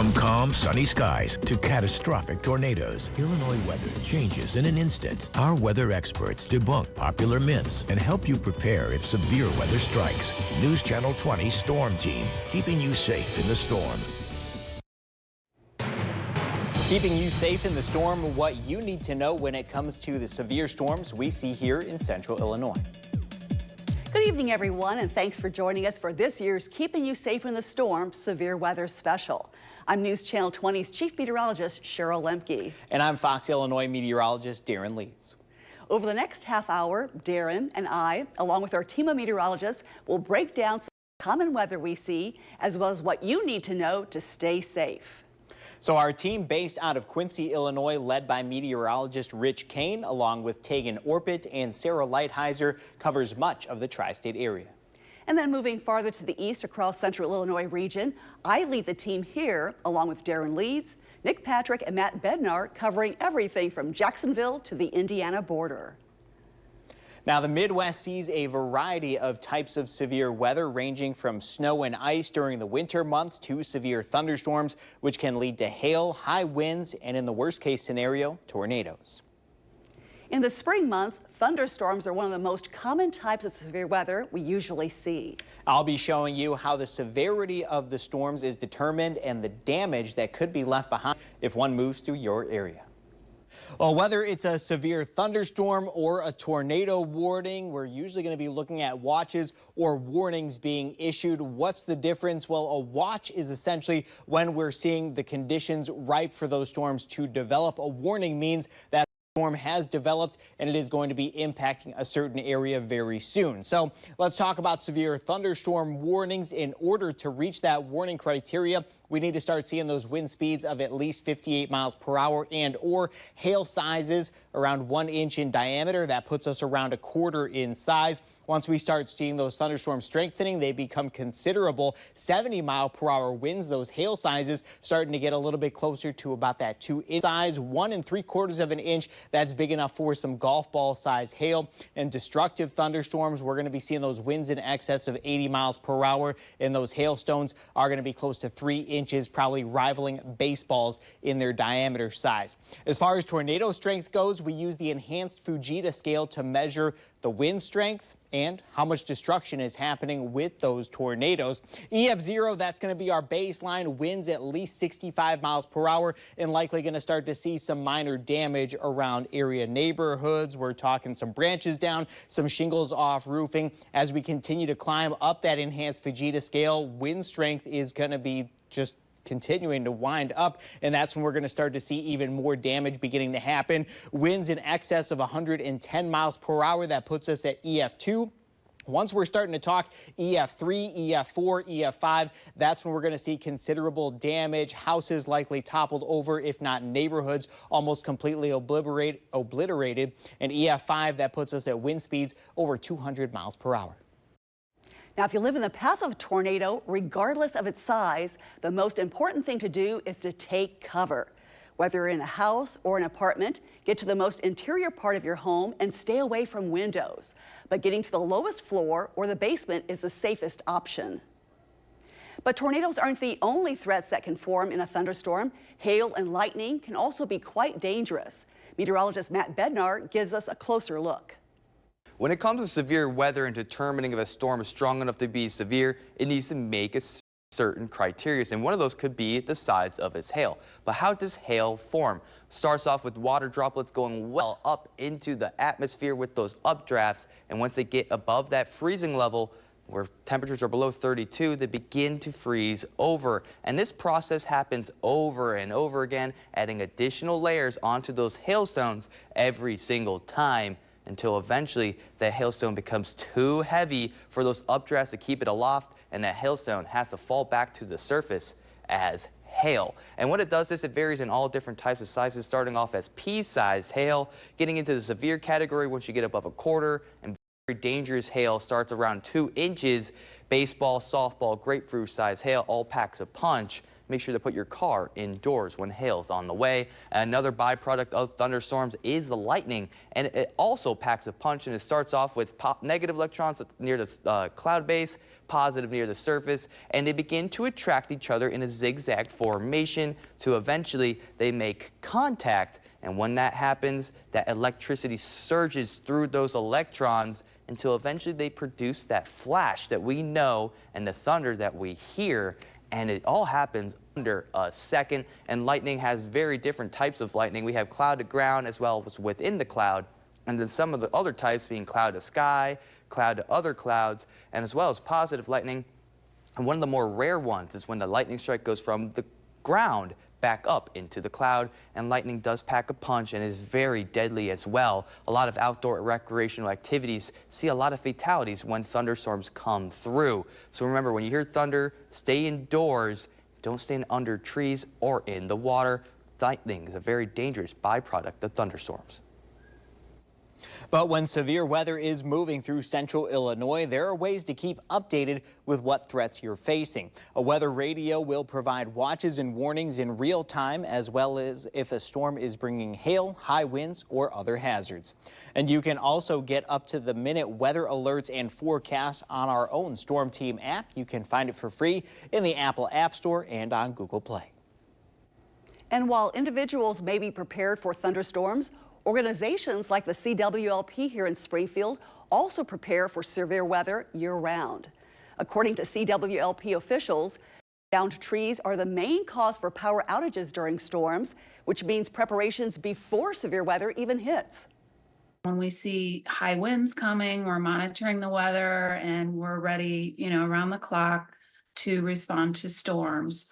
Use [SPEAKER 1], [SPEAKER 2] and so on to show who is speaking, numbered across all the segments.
[SPEAKER 1] From calm, sunny skies to catastrophic tornadoes, Illinois weather changes in an instant. Our weather experts debunk popular myths and help you prepare if severe weather strikes. News Channel 20 Storm Team, keeping you safe in the storm.
[SPEAKER 2] Keeping you safe in the storm, what you need to know when it comes to the severe storms we see here in central Illinois.
[SPEAKER 3] Good evening, everyone, and thanks for joining us for this year's Keeping You Safe in the Storm Severe Weather Special. I'm News Channel 20's Chief Meteorologist Cheryl Lemke.
[SPEAKER 2] And I'm Fox Illinois meteorologist Darren Leeds.
[SPEAKER 3] Over the next half hour, Darren and I, along with our team of meteorologists, will break down some common weather we see, as well as what you need to know to stay safe.
[SPEAKER 2] So our team based out of Quincy, Illinois, led by meteorologist Rich Kane, along with Tegan Orpit and Sarah Lighthizer, covers much of the tri-state area.
[SPEAKER 3] And then moving farther to the east across central Illinois region, I lead the team here, along with Darren Leeds, Nick Patrick, and Matt Bednar, covering everything from Jacksonville to the Indiana border.
[SPEAKER 2] Now, the Midwest sees a variety of types of severe weather, ranging from snow and ice during the winter months to severe thunderstorms, which can lead to hail, high winds, and in the worst case scenario, tornadoes.
[SPEAKER 3] In the spring months, thunderstorms are one of the most common types of severe weather we usually see.
[SPEAKER 2] I'll be showing you how the severity of the storms is determined and the damage that could be left behind if one moves through your area. Well, whether it's a severe thunderstorm or a tornado warning, we're usually going to be looking at watches or warnings being issued. What's the difference? Well, a watch is essentially when we're seeing the conditions ripe for those storms to develop. A warning means that storm has developed and it is going to be impacting a certain area very soon. So let's talk about severe thunderstorm warnings. In order to reach that warning criteria, we need to start seeing those wind speeds of at least 58 miles per hour and or hail sizes around 1 inch in diameter. That puts us around 1/4 in size. Once we start seeing those thunderstorms strengthening, they become considerable. 70-mile-per-hour winds, those hail sizes starting to get a little bit closer to about that 2-inch size. 1 3/4 of an inch, that's big enough for some golf ball sized hail. And destructive thunderstorms, we're going to be seeing those winds in excess of 80 miles per hour, and those hailstones are going to be close to 3 inches, probably rivaling baseballs in their diameter size. As far as tornado strength goes, we use the enhanced Fujita scale to measure the wind strength and how much destruction is happening with those tornadoes. EF0, that's going to be our baseline. Winds at least 65 miles per hour and likely going to start to see some minor damage around area neighborhoods. We're talking some branches down, some shingles off roofing. As we continue to climb up that enhanced Fujita scale, wind strength is going to be just continuing to wind up, and that's when we're going to start to see even more damage beginning to happen. Winds in excess of 110 miles per hour, that puts us at EF2. Once we're starting to talk EF3, EF4, EF5, that's when we're going to see considerable damage. Houses likely toppled over, if not neighborhoods almost completely obliterated. And EF5, that puts us at wind speeds over 200 miles per hour.
[SPEAKER 3] Now, if you live in the path of a tornado, regardless of its size, the most important thing to do is to take cover. Whether you're in a house or an apartment, get to the most interior part of your home and stay away from windows. But getting to the lowest floor or the basement is the safest option. But tornadoes aren't the only threats that can form in a thunderstorm. Hail and lightning can also be quite dangerous. Meteorologist Matt Bednar gives us a closer look.
[SPEAKER 4] When it comes to severe weather and determining if a storm is strong enough to be severe, it needs to make a certain criteria, and one of those could be the size of its hail. But how does hail form? Starts off with water droplets going well up into the atmosphere with those updrafts, and once they get above that freezing level, where temperatures are below 32, they begin to freeze over. And this process happens over and over again, adding additional layers onto those hailstones every single time, until eventually that hailstone becomes too heavy for those updrafts to keep it aloft, and that hailstone has to fall back to the surface as hail. And what it does is it varies in all different types of sizes, starting off as pea-sized hail, getting into the severe category once you get above 1/4, and very dangerous hail starts around 2 inches. Baseball, softball, grapefruit-sized hail all packs a punch. Make sure to put your car indoors when hail's on the way. Another byproduct of thunderstorms is the lightning, and it also packs a punch, and it starts off with negative electrons near the cloud base, positive near the surface, and they begin to attract each other in a zigzag formation to eventually they make contact. And when that happens, that electricity surges through those electrons until eventually they produce that flash that we know and the thunder that we hear. And it all happens under a second. And lightning has very different types of lightning. We have cloud to ground as well as within the cloud. And then some of the other types being cloud to sky, cloud to other clouds, and as well as positive lightning. And one of the more rare ones is when the lightning strike goes from the ground back up into the cloud, and lightning does pack a punch and is very deadly as well. A lot of outdoor recreational activities see a lot of fatalities when thunderstorms come through. So remember, when you hear thunder, stay indoors. Don't stand under trees or in the water. Lightning is a very dangerous byproduct of thunderstorms.
[SPEAKER 2] But when severe weather is moving through central Illinois, there are ways to keep updated with what threats you're facing. A weather radio will provide watches and warnings in real time, as well as if a storm is bringing hail, high winds, or other hazards. And you can also get up-to-the-minute weather alerts and forecasts on our own Storm Team app. You can find it for free in the Apple App Store and on Google Play.
[SPEAKER 3] And while individuals may be prepared for thunderstorms, organizations like the CWLP here in Springfield also prepare for severe weather year-round. According to CWLP officials, downed trees are the main cause for power outages during storms, which means preparations before severe weather even hits.
[SPEAKER 5] When we see high winds coming, we're monitoring the weather and we're ready, around the clock to respond to storms.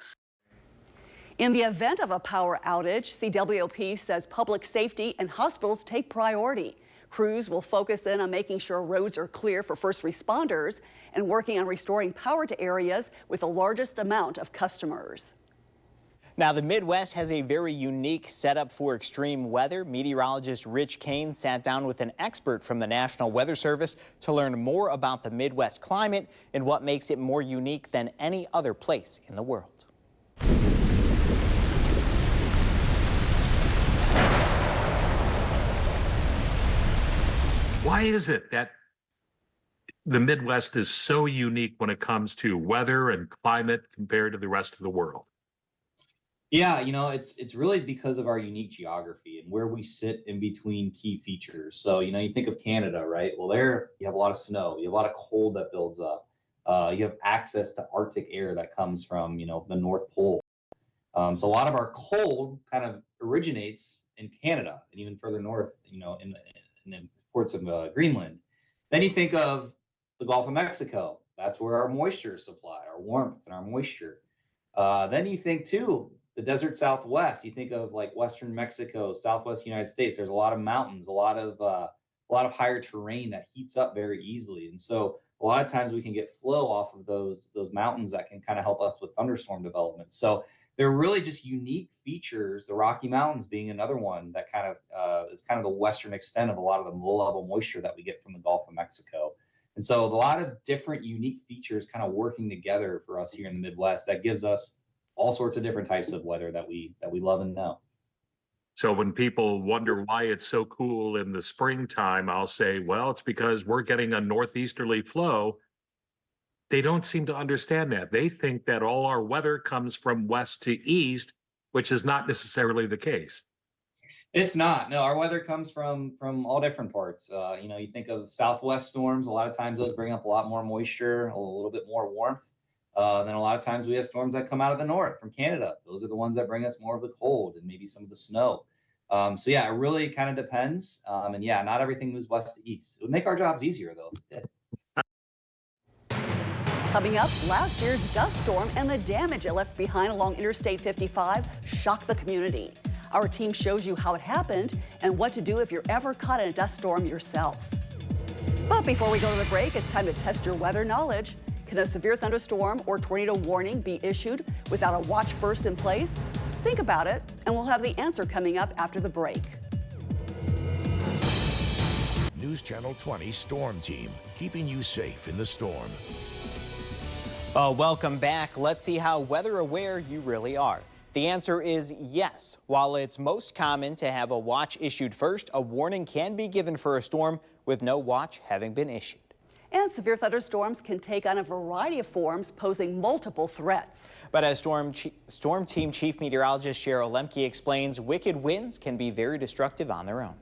[SPEAKER 3] In the event of a power outage, CWLP says public safety and hospitals take priority. Crews will focus in on making sure roads are clear for first responders and working on restoring power to areas with the largest amount of customers.
[SPEAKER 2] Now, the Midwest has a very unique setup for extreme weather. Meteorologist Rich Kane sat down with an expert from the National Weather Service to learn more about the Midwest climate and what makes it more unique than any other place in the world.
[SPEAKER 6] Why is it that the Midwest is so unique when it comes to weather and climate compared to the rest of the world?
[SPEAKER 7] Yeah, it's really because of our unique geography and where we sit in between key features. So, you think of Canada, right? Well, there you have a lot of snow, you have a lot of cold that builds up. You have access to Arctic air that comes from, the North Pole. So a lot of our cold kind of originates in Canada and even further north, in the ports of Greenland. Then you think of the Gulf of Mexico. That's where our moisture is supplied, our warmth and our moisture. Then you think too, the desert Southwest. You think of like Western Mexico, Southwest United States. There's a lot of mountains, a lot of higher terrain that heats up very easily. And so a lot of times we can get flow off of those mountains that can kind of help us with thunderstorm development. So they're really just unique features, the Rocky Mountains being another one that kind of is kind of the western extent of a lot of the low-level moisture that we get from the Gulf of Mexico. And so a lot of different unique features kind of working together for us here in the Midwest that gives us all sorts of different types of weather that we love and know.
[SPEAKER 6] So when people wonder why it's so cool in the springtime, I'll say, well, it's because we're getting a northeasterly flow. They don't seem to understand that. They think that all our weather comes from west to east, which is not necessarily the case.
[SPEAKER 7] It's not. No, our weather comes from all different parts. You think of southwest storms. A lot of times those bring up a lot more moisture, a little bit more warmth. Then a lot of times we have storms that come out of the north from Canada. Those are the ones that bring us more of the cold and maybe some of the snow. So yeah, it really kind of depends. And yeah, not everything moves west to east. It would make our jobs easier though.
[SPEAKER 3] Coming up, last year's dust storm and the damage it left behind along Interstate 55 shocked the community. Our team shows you how it happened and what to do if you're ever caught in a dust storm yourself. But before we go to the break, it's time to test your weather knowledge. Can a severe thunderstorm or tornado warning be issued without a watch first in place? Think about it, and we'll have the answer coming up after the break.
[SPEAKER 1] News Channel 20 Storm Team, keeping you safe in the storm.
[SPEAKER 2] Welcome back. Let's see how weather aware you really are. The answer is yes. While it's most common to have a watch issued first, a warning can be given for a storm with no watch having been issued.
[SPEAKER 3] And severe thunderstorms can take on a variety of forms, posing multiple threats.
[SPEAKER 2] But as Storm Team Chief Meteorologist Cheryl Lemke explains, wicked winds can be very destructive on their own.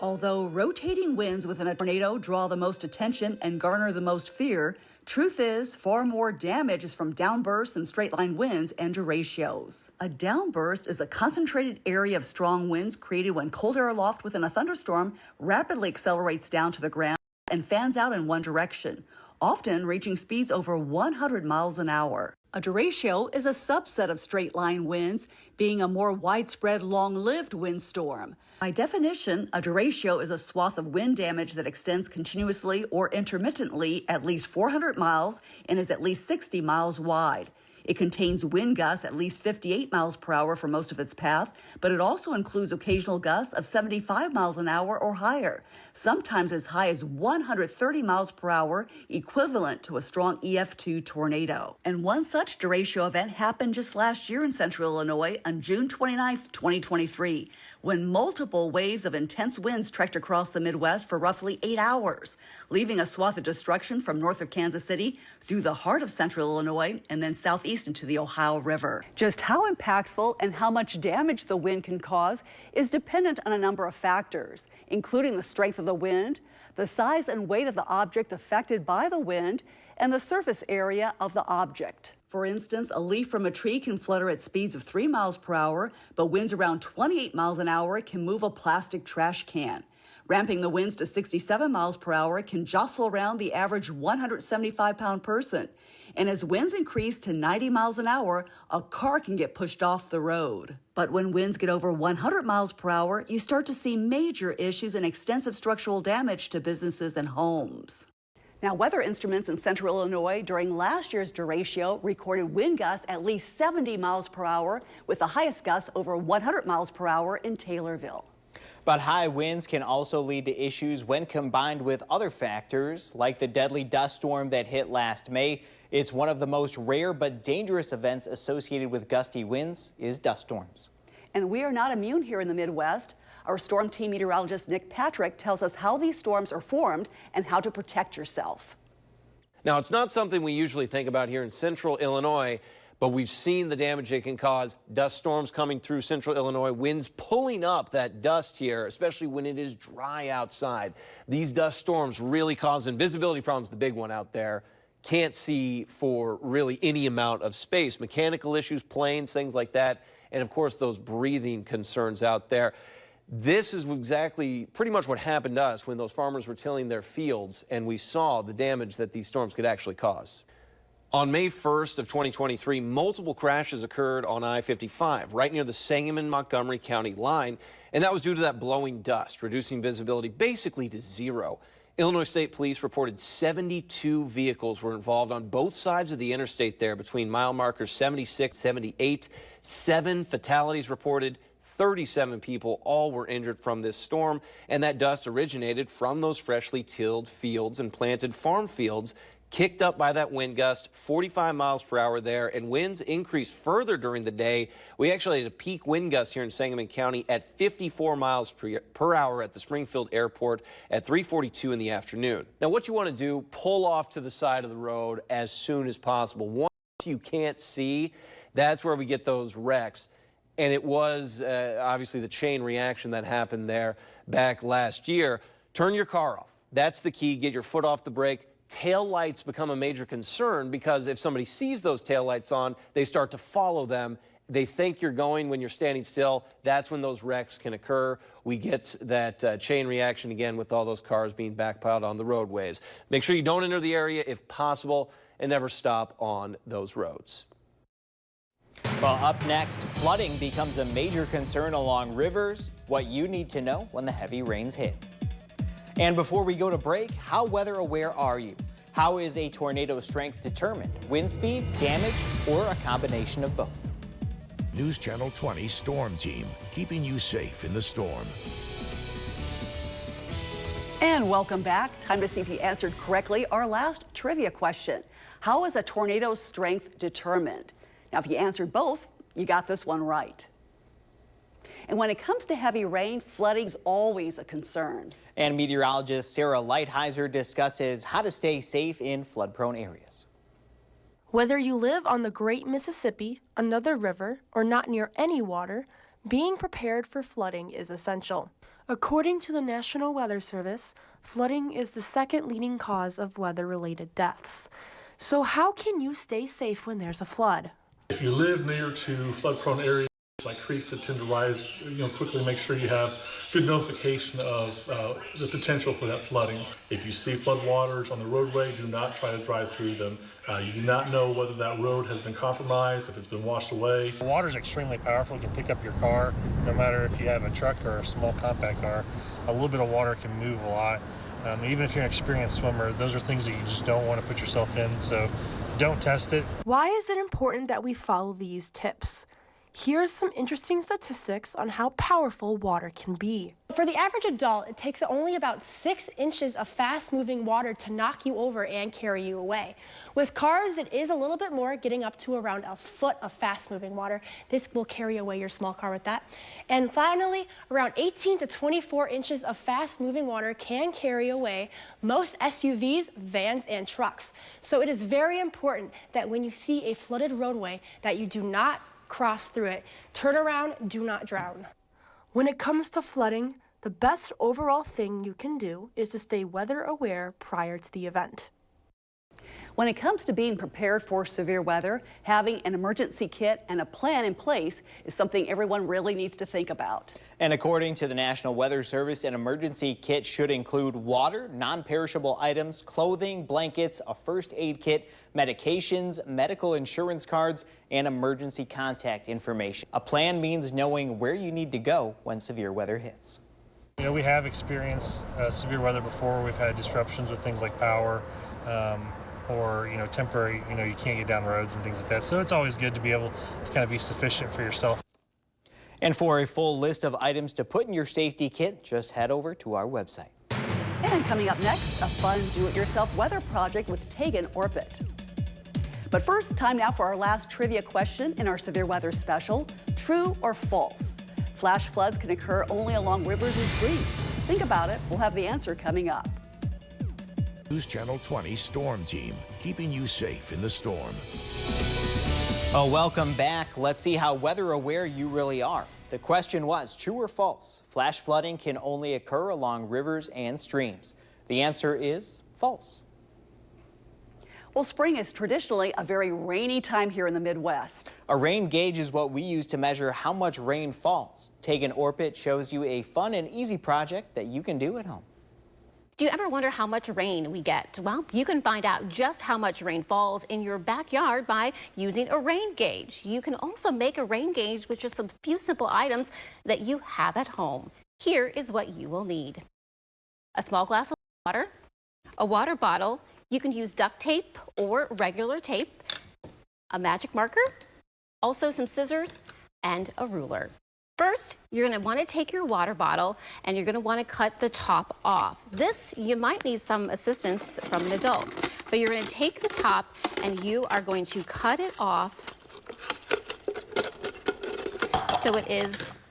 [SPEAKER 3] Although rotating winds within a tornado draw the most attention and garner the most fear, truth is far more damage is from downbursts and straight-line winds and derechos. A downburst is a concentrated area of strong winds created when cold air aloft within a thunderstorm rapidly accelerates down to the ground and fans out in one direction, often reaching speeds over 100 miles an hour. A derecho is a subset of straight-line winds, being a more widespread, long-lived windstorm. By definition, a derecho is a swath of wind damage that extends continuously or intermittently at least 400 miles and is at least 60 miles wide. It contains wind gusts at least 58 miles per hour for most of its path, but it also includes occasional gusts of 75 miles an hour or higher, sometimes as high as 130 miles per hour, equivalent to a strong EF2 tornado. And one such derecho event happened just last year in central Illinois on June 29, 2023, when multiple waves of intense winds trekked across the Midwest for roughly 8 hours, leaving a swath of destruction from north of Kansas City through the heart of central Illinois and then southeast into the Ohio River. Just how impactful and how much damage the wind can cause is dependent on a number of factors, including the strength of the wind, the size and weight of the object affected by the wind, and the surface area of the object. For instance, a leaf from a tree can flutter at speeds of 3 miles per hour, but winds around 28 miles an hour can move a plastic trash can. Ramping the winds to 67 miles per hour can jostle around the average 175-pound person. And as winds increase to 90 miles an hour, a car can get pushed off the road. But when winds get over 100 miles per hour, you start to see major issues and extensive structural damage to businesses and homes. Now, weather instruments in central Illinois during last year's derecho recorded wind gusts at least 70 miles per hour, with the highest gusts over 100 miles per hour in Taylorville.
[SPEAKER 2] But high winds can also lead to issues when combined with other factors, like the deadly dust storm that hit last May. It's one of the most rare but dangerous events associated with gusty winds is dust storms.
[SPEAKER 3] And we are not immune here in the Midwest. Our storm team meteorologist Nick Patrick tells us how these storms are formed and how to protect yourself.
[SPEAKER 8] Now, it's not something we usually think about here in central Illinois, but we've seen the damage it can cause. Dust storms coming through central Illinois, winds pulling up that dust here, especially when it is dry outside. These dust storms really cause visibility problems, the big one out there. Can't see for really any amount of space. Mechanical issues, planes, things like that. And of course, those breathing concerns out there. This is exactly pretty much what happened to us when those farmers were tilling their fields and we saw the damage that these storms could actually cause. On May 1st of 2023, multiple crashes occurred on I-55 right near the Sangamon-Montgomery County line, and that was due to that blowing dust, reducing visibility basically to zero. Illinois State Police reported 72 vehicles were involved on both sides of the interstate there between mile markers 76, 78. 7 fatalities reported. 37 people all were injured from this storm, and that dust originated from those freshly tilled fields and planted farm fields, kicked up by that wind gust, 45 miles per hour there, and winds increased further during the day. We actually had a peak wind gust here in Sangamon County at 54 miles per hour at the Springfield Airport at 3:42 in the afternoon. Now, what you want to do, pull off to the side of the road as soon as possible. Once you can't see, that's where we get those wrecks. And it was obviously the chain reaction that happened there back last year. Turn your car off. That's the key. Get your foot off the brake. Tail lights become a major concern because if somebody sees those tail lights on, they start to follow them. They think you're going when you're standing still. That's when those wrecks can occur. We get that chain reaction again with all those cars being backpiled on the roadways. Make sure you don't enter the area if possible and never stop on those roads.
[SPEAKER 2] Well, up next, flooding becomes a major concern along rivers, what you need to know when the heavy rains hit. And before we go to break, how weather aware are you? How is a tornado's strength determined? Wind speed, damage, or a combination of both?
[SPEAKER 1] News Channel 20 Storm Team, keeping you safe in the storm.
[SPEAKER 3] And welcome back. Time to see if you answered correctly our last trivia question. How is a tornado's strength determined? Now, if you answered both, you got this one right. And when it comes to heavy rain, flooding's always a concern.
[SPEAKER 2] And meteorologist Sarah Lighthizer discusses how to stay safe in flood-prone areas.
[SPEAKER 9] Whether you live on the Great Mississippi, another river, or not near any water, being prepared for flooding is essential. According to the National Weather Service, flooding is the second leading cause of weather-related deaths. So how can you stay safe when there's a flood?
[SPEAKER 10] If you live near to flood-prone areas like creeks that tend to rise, quickly, make sure you have good notification of the potential for that flooding. If you see floodwaters on the roadway, do not try to drive through them. You do not know whether that road has been compromised, if it's been washed away.
[SPEAKER 11] The water is extremely powerful. It can pick up your car, no matter if you have a truck or a small compact car. A little bit of water can move a lot. Even if you're an experienced swimmer, those are things that you just don't want to put yourself in, so don't test it.
[SPEAKER 9] Why is it important that we follow these tips? Here's some interesting statistics on how powerful water can be.
[SPEAKER 12] For the average adult, it takes only about 6 inches of fast-moving water to knock you over and carry you away. With cars, it is a little bit more, getting up to around a foot of fast-moving water. This will carry away your small car with that. And finally, around 18 to 24 inches of fast-moving water can carry away most SUVs, vans, and trucks. So it is very important that when you see a flooded roadway, that you do not cross through it. Turn around, do not drown.
[SPEAKER 9] When it comes to flooding, the best overall thing you can do is to stay weather aware prior to the event.
[SPEAKER 3] When it comes to being prepared for severe weather, having an emergency kit and a plan in place is something everyone really needs to think about.
[SPEAKER 2] And according to the National Weather Service, an emergency kit should include water, non-perishable items, clothing, blankets, a first aid kit, medications, medical insurance cards, and emergency contact information. A plan means knowing where you need to go when severe weather hits.
[SPEAKER 11] We have experienced severe weather before. We've had disruptions with things like power. Or temporary, you can't get down roads and things like that. So it's always good to be able to kind of be sufficient for yourself.
[SPEAKER 2] And for a full list of items to put in your safety kit, just head over to our website.
[SPEAKER 3] And coming up next, a fun do-it-yourself weather project with Tegan Orbit. But first, time now for our last trivia question in our severe weather special. True or false? Flash floods can occur only along rivers and streams. Think about it. We'll have the answer coming up.
[SPEAKER 1] News Channel 20 Storm Team, keeping you safe in the storm.
[SPEAKER 2] Oh, welcome back. Let's see how weather aware you really are. The question was, true or false? Flash flooding can only occur along rivers and streams. The answer is false.
[SPEAKER 3] Well, spring is traditionally a very rainy time here in the Midwest.
[SPEAKER 2] A rain gauge is what we use to measure how much rain falls. Tegan Orbit shows you a fun and easy project that you can do at home.
[SPEAKER 13] Do you ever wonder how much rain we get? Well, you can find out just how much rain falls in your backyard by using a rain gauge. You can also make a rain gauge with just a few simple items that you have at home. Here is what you will need. A small glass of water, a water bottle. You can use duct tape or regular tape, a magic marker, also some scissors, and a ruler. First, you're going to want to take your water bottle and you're going to want to cut the top off. This, you might need some assistance from an adult, but you're going to take the top and you are going to cut it off so it is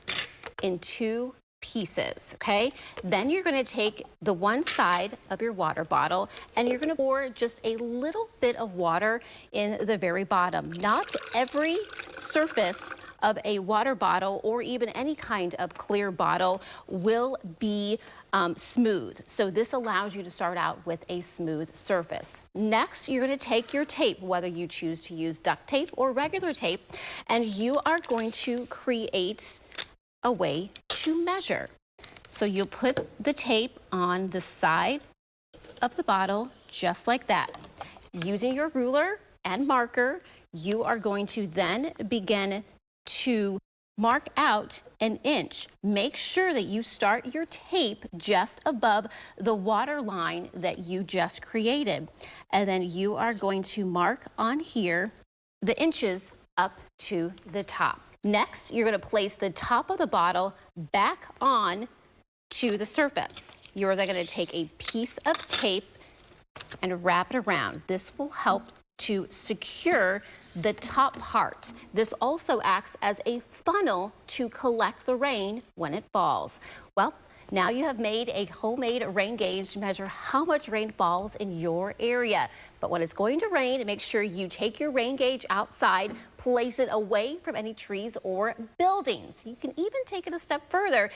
[SPEAKER 13] in 2 pieces, okay? Then you're going to take the one side of your water bottle and you're going to pour just a little bit of water in the very bottom. Not every surface of a water bottle or even any kind of clear bottle will be smooth. So this allows you to start out with a smooth surface. Next, you're going to take your tape, whether you choose to use duct tape or regular tape, and you are going to create a way to measure. So you'll put the tape on the side of the bottle just like that. Using your ruler and marker, you are going to then begin to mark out 1 inch. Make sure that you start your tape just above the water line that you just created. And then you are going to mark on here the inches up to the top. Next, you're going to place the top of the bottle back on to the surface. You're then going to take a piece of tape and wrap it around. This will help to secure the top part. This also acts as a funnel to collect the rain when it falls. Well, now you have made a homemade rain gauge to measure how much rain falls in your area. But when it's going to rain, make sure you take your rain gauge outside, place it away from any trees or buildings. You can even take it a step further.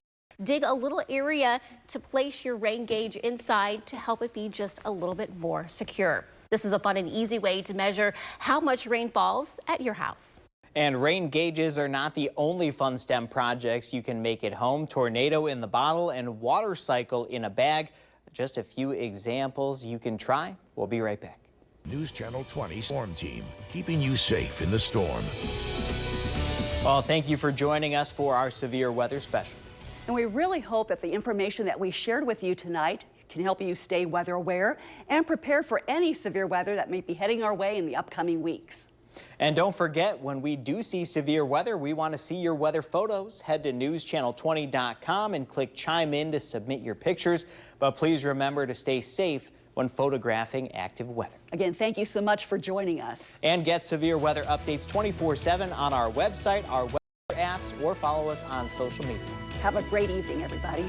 [SPEAKER 13] Dig a little area to place your rain gauge inside to help it be just a little bit more secure. This is a fun and easy way to measure how much rain falls at your house.
[SPEAKER 2] And rain gauges are not the only fun STEM projects you can make at home. Tornado in the bottle and water cycle in a bag. Just a few examples you can try. We'll be right back.
[SPEAKER 1] News Channel 20 Storm Team, keeping you safe in the storm.
[SPEAKER 2] Well, thank you for joining us for our severe weather special.
[SPEAKER 3] And we really hope that the information that we shared with you tonight can help you stay weather aware and prepare for any severe weather that may be heading our way in the upcoming weeks.
[SPEAKER 2] And don't forget, when we do see severe weather, we want to see your weather photos. Head to newschannel20.com and click Chime In to submit your pictures. But please remember to stay safe when photographing active weather.
[SPEAKER 3] Again, thank you so much for joining us.
[SPEAKER 2] And get severe weather updates 24/7 on our website, our weather apps, or follow us on social media.
[SPEAKER 3] Have a great evening, everybody.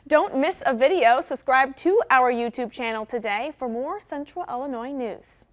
[SPEAKER 14] Don't miss a video. Subscribe to our YouTube channel today for more Central Illinois news.